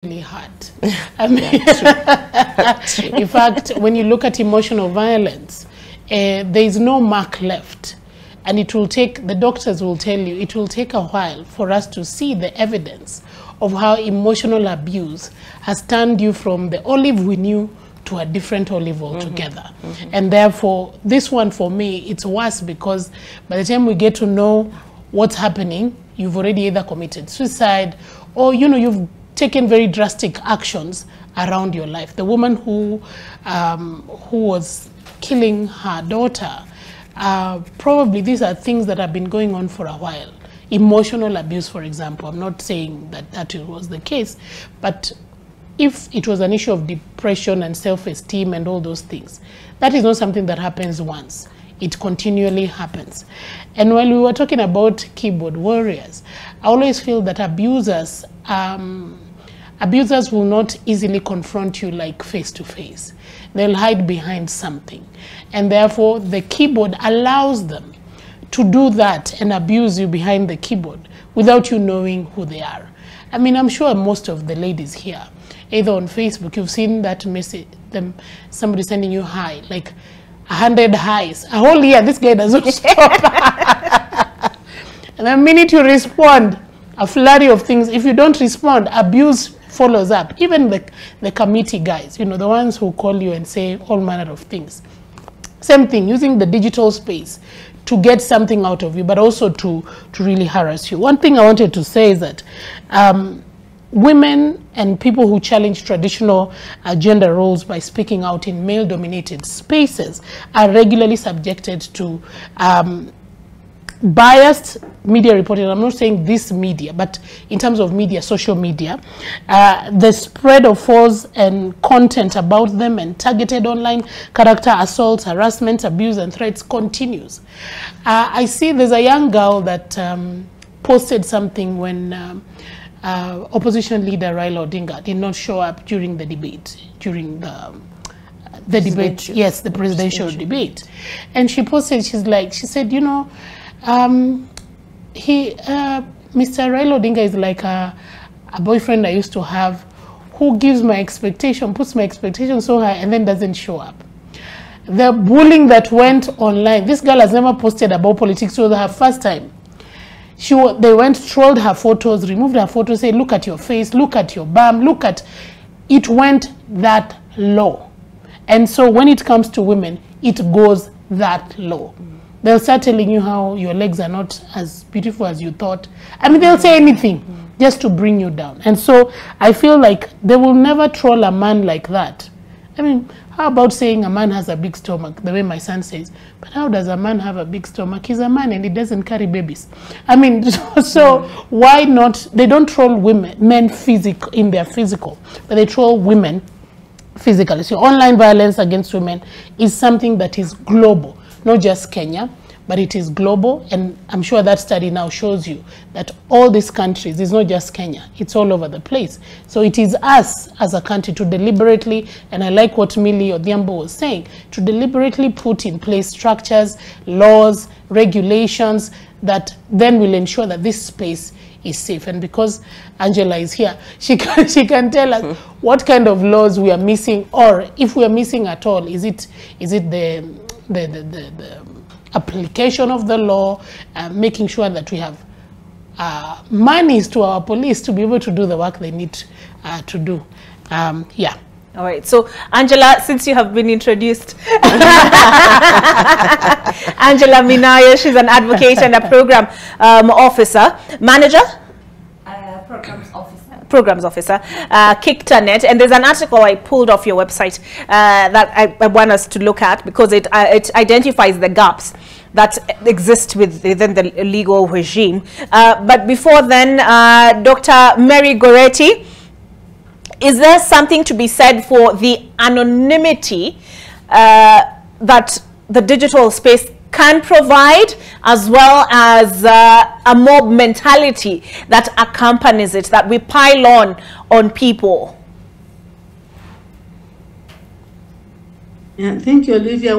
really hard. I mean, in fact, when you look at emotional violence, there is no mark left. And it will take, the doctors will tell you, it will take a while for us to see the evidence of how emotional abuse has turned you from the olive we knew to a different olive altogether. And therefore, this one for me, it's worse because by the time we get to know what's happening, you've already either committed suicide or, you know, you've taken very drastic actions around your life. The woman who was killing her daughter, probably these are things that have been going on for a while. Emotional abuse, for example. I'm not saying that that was the case, but if it was an issue of depression and self-esteem and all those things, that is not something that happens once. It continually happens. And while we were talking about keyboard warriors, I always feel that abusers will not easily confront you like face to face. They'll hide behind something. And therefore, the keyboard allows them to do that and abuse you behind the keyboard without you knowing who they are. I mean, I'm sure most of the ladies here, either on Facebook, you've seen that message, somebody sending you hi, like 100 highs. A whole year, this guy doesn't stop. And the minute you respond, a flurry of things. If you don't respond, abuse follows up. Even the committee guys, you know, the ones who call you and say all manner of things. Same thing, using the digital space to get something out of you, but also to really harass you. One thing I wanted to say is that women and people who challenge traditional gender roles by speaking out in male-dominated spaces are regularly subjected to biased media reporting. I'm not saying this media, but in terms of media, social media, the spread of false and content about them and targeted online character assaults, harassment, abuse, and threats continues. I see there's a young girl that posted something when opposition leader Raila Odinga did not show up during the debate, during the debate, yes, the presidential debate. And she posted, she said, you know, Mr. Raila Odinga is like a boyfriend I used to have who gives my expectation, puts my expectation so high and then doesn't show up. The bullying that went online, this girl has never posted about politics, so it was her first time. They went, trolled her photos, removed her photos, say, look at your face, look at your bum, look at, it went that low. And so when it comes to women, it goes that low. They'll start telling you how your legs are not as beautiful as you thought. I mean, they'll say anything just to bring you down. And so I feel like they will never troll a man like that. I mean, how about saying a man has a big stomach, the way my son says, but how does a man have a big stomach? He's a man and he doesn't carry babies. I mean, so why not? They don't troll men in their physical, but they troll women physically. So online violence against women is something that is global. Not just Kenya, but it is global. And I'm sure that study now shows you that all these countries, it's not just Kenya, it's all over the place. So it is us as a country to deliberately, and I like what Millie Odhiambo was saying, to deliberately put in place structures, laws, regulations that then will ensure that this space is safe. And because Angela is here, she can tell us what kind of laws we are missing, or if we are missing at all, is it the application of the law, making sure that we have monies to our police to be able to do the work they need to do. Yeah. All right. So, Angela, since you have been introduced, Angela Minayo, she's an advocate and a program officer, manager? Programs officer, Kictanet, and there's an article I pulled off your website that I want us to look at because it identifies the gaps that exist within the legal regime. But before then, Dr. Mary Goretti, is there something to be said for the anonymity that the digital space can provide, as well as a mob mentality that accompanies it, that we pile on people? Yeah, thank you, Olivia.